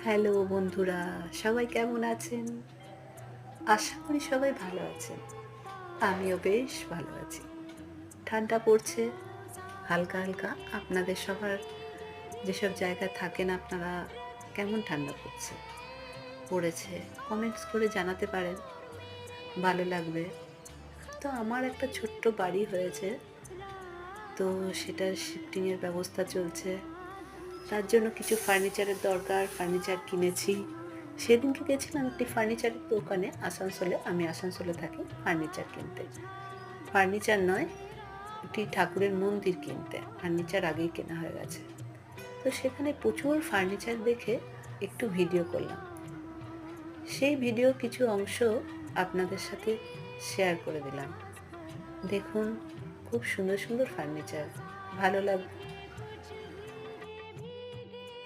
Hello বন্ধুরা, সবাই কেমন আছেন? আশা করি সবাই ভালো আছেন। আমিও বেশ ভালো আছি। ঠান্ডা পড়ছে হালকা, হালকা। আপনাদের সবার যেসব জায়গায় থাকেন আপনারা কেমন ঠান্ডা পড়েছে? কমেন্টস করে জানাতে পারেন, ভালো লাগবে। তো আমার একটা ছোট্ট বাড়ি হয়েছে। তো সেটার শিফটিং এর ব্যবস্থা চলছে। তার জন্য কিছু ফার্নিচারের দরকার, ফার্নিচার কিনেছি। সেদিনকে গেছিলাম একটি ফার্নিচারের দোকানে আসানসোলে, আমি আসানসোলে থাকি, ফার্নিচার কিনতে। ফার্নিচার নয়, একটি ঠাকুরের মন্দির কিনতে। ফার্নিচার আগেই কেনা হয়ে গেছে। তো সেখানে প্রচুর ফার্নিচার দেখে একটু ভিডিও করলাম। সেই ভিডিওর কিছু অংশ আপনাদের সাথে শেয়ার করে দিলাম। দেখুন, খুব সুন্দর সুন্দর ফার্নিচার। ভালো